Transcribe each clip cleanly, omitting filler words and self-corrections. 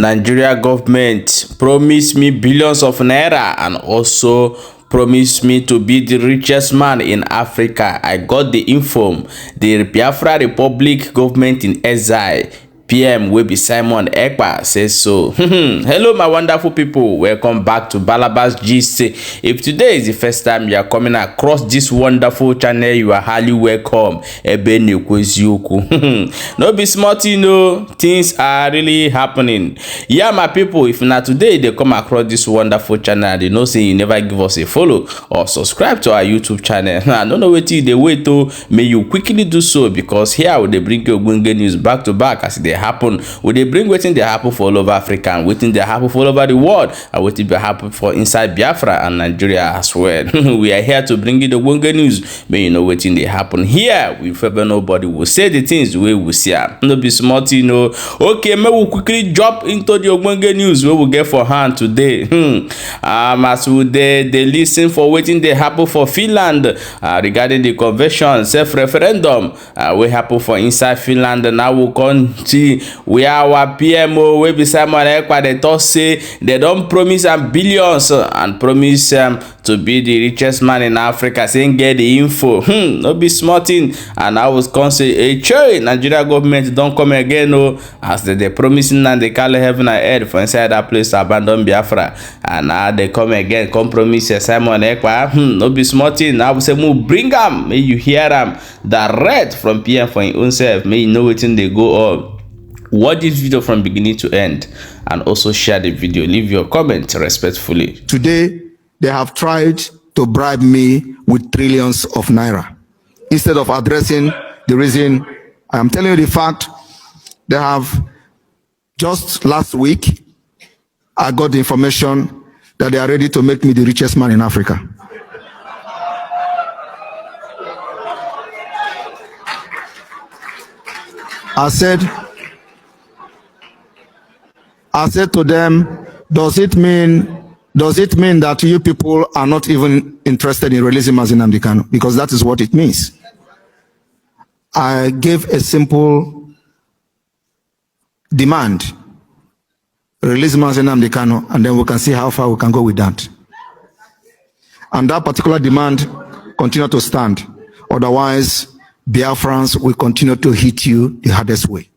Nigeria government promised me billions of naira and also promised me to be the richest man in Africa. I got the info. The Biafra Republic government in exile, PM will be Simon Ekpa says so. Hello my wonderful people, welcome back to Balabas Gist. If today is the first time you are coming across this wonderful channel, you are highly welcome. No be smart, you know, things are really happening. Yeah my people, if not today they come across this wonderful channel, they know say you never give us a follow or subscribe to our YouTube channel. I don't know what they wait to, may you quickly do so, because here they bring you good news back to back as they happen. Will they bring waiting they happen for all over Africa and waiting they happen for all over the world, and waiting they happen for inside Biafra and Nigeria as well. We are here to bring you the good news. May you know waiting they happen here. We favor nobody will say the things the way we see them. No be smart, you know. Okay, may we quickly jump into the good news we will get for hand today. As we they listen for waiting they happen for Finland regarding the convention self-referendum we happen for inside Finland. Now we come see where our PMO will be Simon Ekpa. They talk say they don't promise them billions and promise to be the richest man in Africa. Saying get the info. No be smarting. And I was going to say, hey, Nigeria government don't come again, no, as they promising and they call heaven and earth for inside that place to abandon Biafra. And now they come again, compromise Simon Ekpa. No be smarting. Now we say, move, bring them. May you hear them direct from PM for your own self. May you know what they go on. Watch this video from beginning to end and also share the video. Leave your comment respectfully. Today, they have tried to bribe me with trillions of naira. Instead of addressing the reason, I am telling you the fact, they have, just last week, I got the information that they are ready to make me the richest man in Africa. I said to them, does it mean that you people are not even interested in releasing Nnamdi Kanu? Because that is what it means. I gave a simple demand: release Nnamdi Kanu, and then we can see how far we can go with that. And that particular demand continue to stand. Otherwise, Biafrans will continue to hit you the hardest way.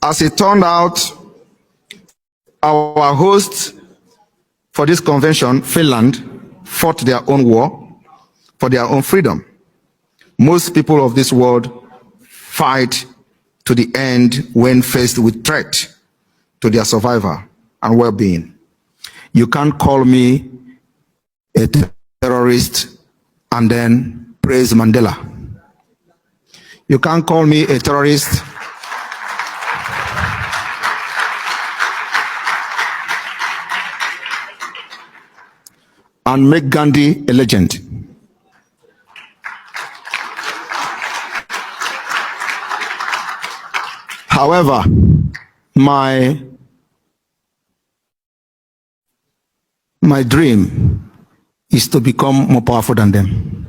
As it turned out, our hosts for this convention, Finland, fought their own war for their own freedom. Most people of this world fight to the end when faced with threat to their survival and well-being. You can't call me a terrorist and then praise Mandela. You can't call me a terrorist and make Gandhi a legend. However, my dream is to become more powerful than them.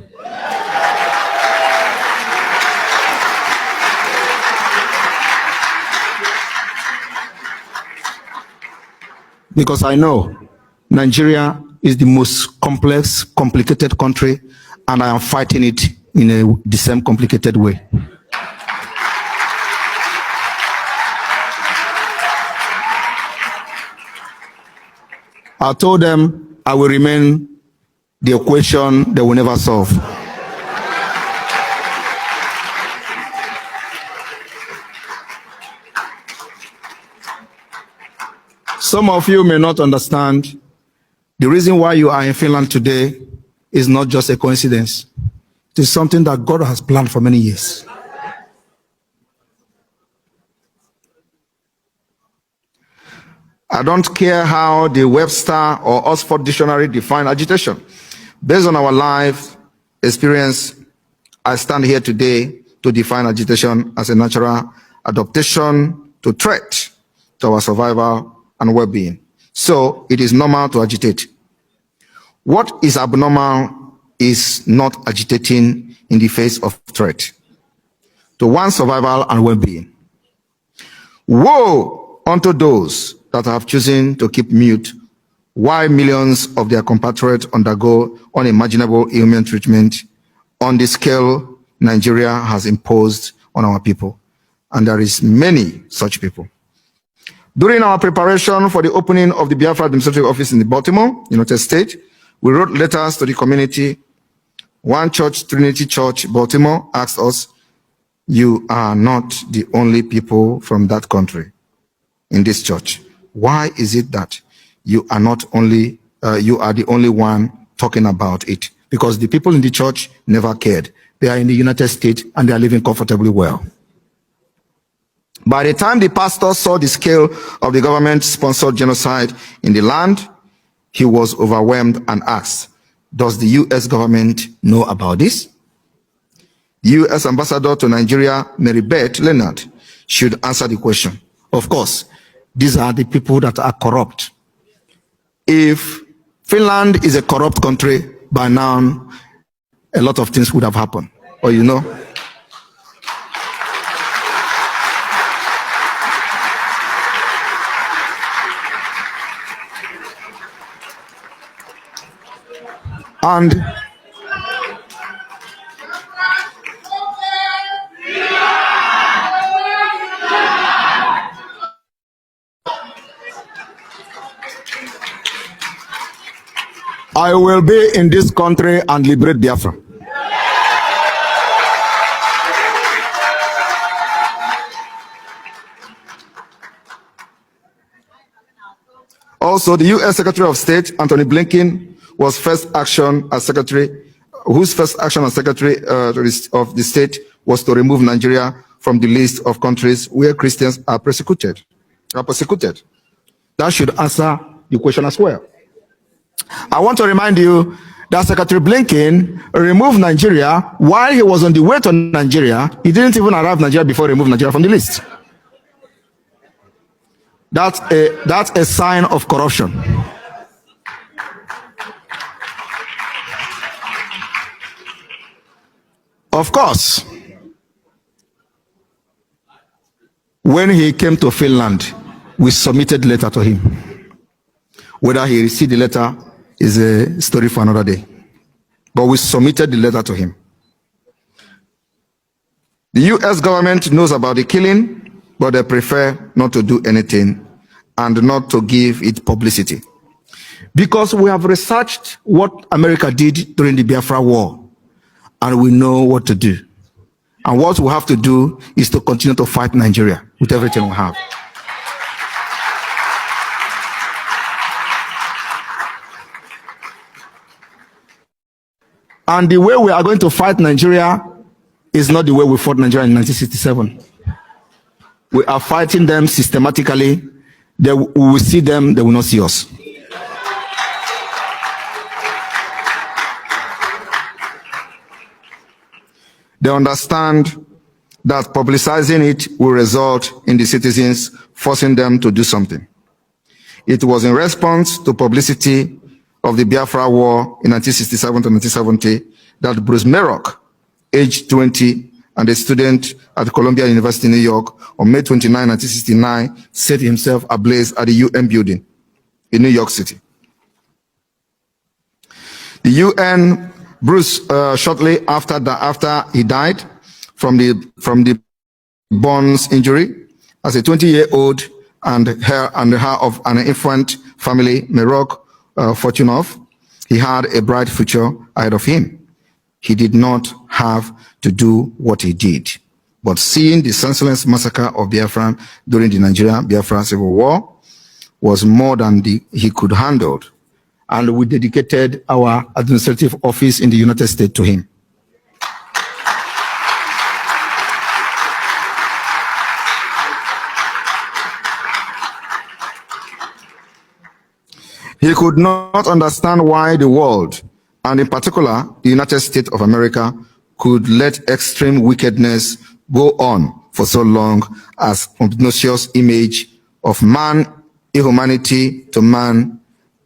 Because I know Nigeria is the most complex, complicated country, and I am fighting it in the same complicated way. I told them I will remain the equation they will never solve. Some of you may not understand. The reason why you are in Finland today is not just a coincidence. It is something that God has planned for many years. I don't care how the Webster or Oxford Dictionary define agitation. Based on our life experience, I stand here today to define agitation as a natural adaptation to threat to our survival and well-being. So it is normal to agitate. What is abnormal is not agitating in the face of threat to one's survival and well-being. Woe unto those that have chosen to keep mute while millions of their compatriots undergo unimaginable ailment treatment on the scale Nigeria has imposed on our people. And there is many such people. During our preparation for the opening of the Biafra Administrative Office in Baltimore, United States, we wrote letters to the community. One church, Trinity Church, Baltimore, asked us, "You are not the only people from that country in this church. Why is it that you are not only, you are the only one talking about it?" Because the people in the church never cared. They are in the United States and they are living comfortably well. By the time the pastor saw the scale of the government-sponsored genocide in the land, he was overwhelmed and asked, "Does the U.S. government know about this?" The U.S. ambassador to Nigeria, Mary Beth Leonard, should answer the question. Of course, these are the people that are corrupt. If Finland is a corrupt country, by now, a lot of things would have happened. Or you know. And I will be in this country and liberate Biafra. Also, the U.S. Secretary of State, Anthony Blinken, whose first action as Secretary of the State was to remove Nigeria from the list of countries where Christians are persecuted. That should answer the question as well. I want to remind you that Secretary Blinken removed Nigeria while he was on the way to Nigeria. He didn't even arrive in Nigeria before he removed Nigeria from the list. That's a sign of corruption. Of course, when he came to Finland, we submitted a letter to him. Whether he received the letter is a story for another day. But we submitted the letter to him. The U.S. government knows about the killing, but they prefer not to do anything and not to give it publicity. Because we have researched what America did during the Biafra War, and we know what to do. And what we have to do is to continue to fight Nigeria with everything we have. And the way we are going to fight Nigeria is not the way we fought Nigeria in 1967. We are fighting them systematically. We will see them, they will not see us. They understand that publicizing it will result in the citizens forcing them to do something. It was in response to publicity of the Biafra War in 1967 to 1970 that Bruce Merrock, aged 20 and a student at Columbia University, New York, on May 29, 1969, set himself ablaze at the UN building in New York City. The UN, Bruce, shortly after he died from the burns injury, as a 20-year-old and her of an infant family, Merrock Fortunoff, he had a bright future ahead of him. He did not have to do what he did. But seeing the senseless massacre of Biafra during the Nigeria-Biafra Civil War was more than he could handle. And we dedicated our administrative office in the United States to him. He could not understand why the world, and in particular, the United States of America, could let extreme wickedness go on for so long as obnoxious image of man inhumanity to man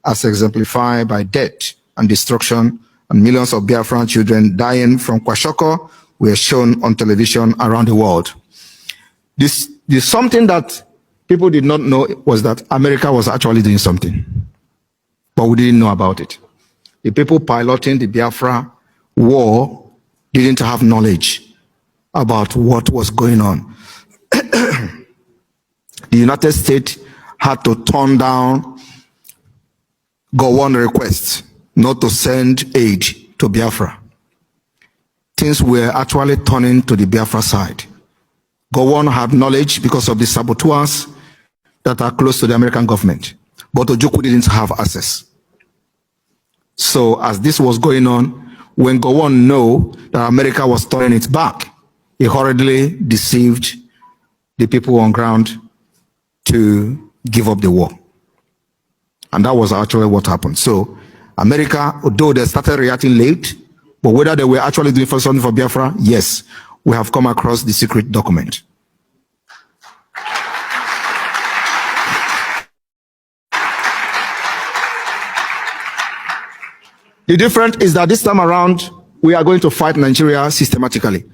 as exemplified by death and destruction, and millions of Biafran children dying from kwashiorkor were shown on television around the world. This something that people did not know was that America was actually doing something, but we didn't know about it. The people piloting the Biafra war didn't have knowledge about what was going on. The United States had to turn down Gowon requests not to send aid to Biafra. Things were actually turning to the Biafra side. Gowon had knowledge because of the saboteurs that are close to the American government, but Ojukwu didn't have access. So as this was going on, when Gowon knew that America was turning its back, he hurriedly deceived the people on ground to give up the war. And that was actually what happened. So America, although they started reacting late, but whether they were actually doing something for Biafra, yes, we have come across the secret document. The difference is that this time around, we are going to fight Nigeria systematically.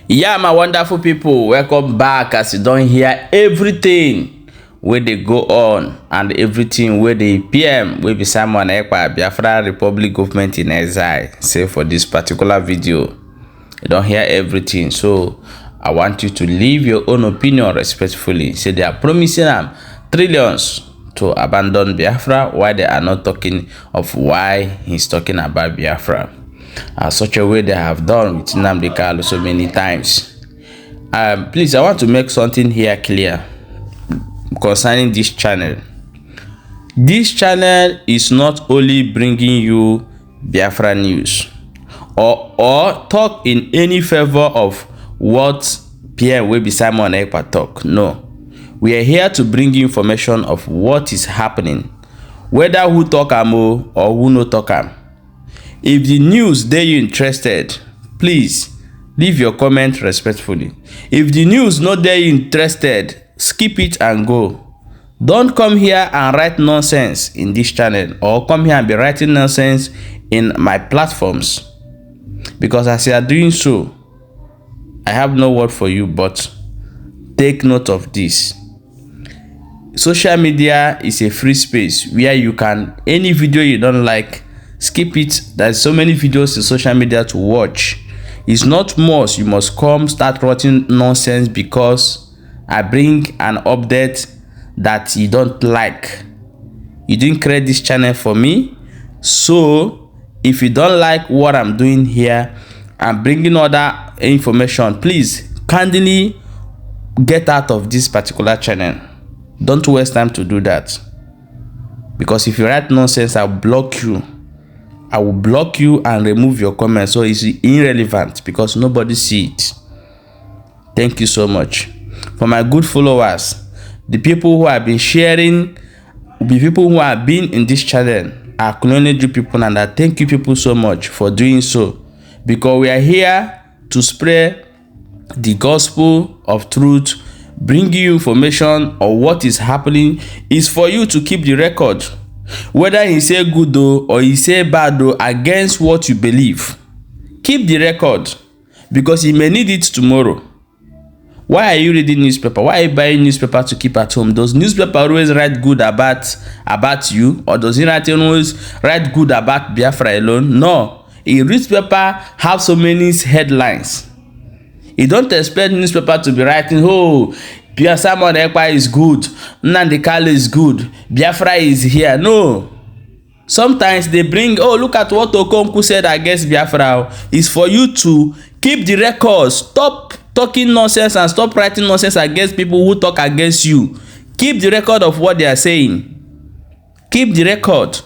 Yeah, my wonderful people, welcome back. As you don't hear everything where they go on and everything where the PM will be Simon Ekpa, Biafra Republic government in exile, say for this particular video. You don't hear everything, so I want you to leave your own opinion respectfully. Say they are promising them trillions to abandon Biafra, why they are not talking of why he's talking about Biafra. Such a way they have done with Nnamdi Kanu so many times. Please, I want to make something here clear concerning this channel. This channel is not only bringing you Biafra news or talk in any favor of what PM will be Simon Ekpa talk. No. We are here to bring you information of what is happening, whether who talk am or who no talk am. If the news dey you interested, please leave your comment respectfully. If the news not dey you interested, skip it and go. Don't come here and write nonsense in this channel or come here and be writing nonsense in my platforms, because as you are doing so, I have no word for you, but take note of this. Social media is a free space where you can, any video you don't like, skip it. There's so many videos in social media to watch. It's not must you must come start writing nonsense because I bring an update that you don't like. You didn't create this channel for me, so if you don't like what I'm doing here and bringing other information, please kindly get out of this particular channel. Don't waste time to do that, because if you write nonsense, I'll block you. I will block you and remove your comment, so it's irrelevant because nobody see it. Thank you so much. For my good followers, the people who have been sharing, the people who have been in this channel, I acknowledge you people, and I thank you people so much for doing so, because we are here to spread the gospel of truth, bring you information on what is happening. Is for you to keep the record, whether he say good or he say bad against what you believe. Keep the record, because you may need it tomorrow. Why are you reading newspaper? Why are you buying newspaper to keep at home? Does newspaper always write good about you, or does it always write good about Biafra alone? No. A newspaper have so many headlines. You don't expect newspaper to be writing, oh, Simon Ekpa is good, Nnamdi Kanu is good, Biafra is here. No. Sometimes they bring, oh, look at what Okonkwo said against Biafra. It's for you to keep the records. Stop talking nonsense and stop writing nonsense against people who talk against you. Keep the record of what they are saying. Keep the record.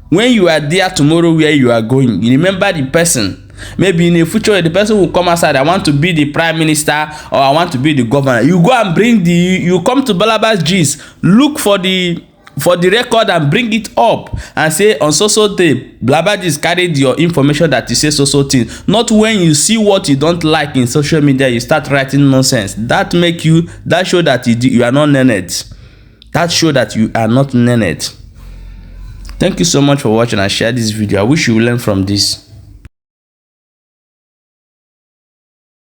When you are there tomorrow where you are going, you remember the person. Maybe in the future, the person will come outside, I want to be the prime minister or I want to be the governor. You go and bring you come to Balabas G's, look for the record and bring it up and say on so day, Balabas G's carried your information that you say so thing. Not when you see what you don't like in social media, you start writing nonsense. That show that you are not learned. That shows that you are not learned. Thank you so much for watching and share this video. I wish you learn from this.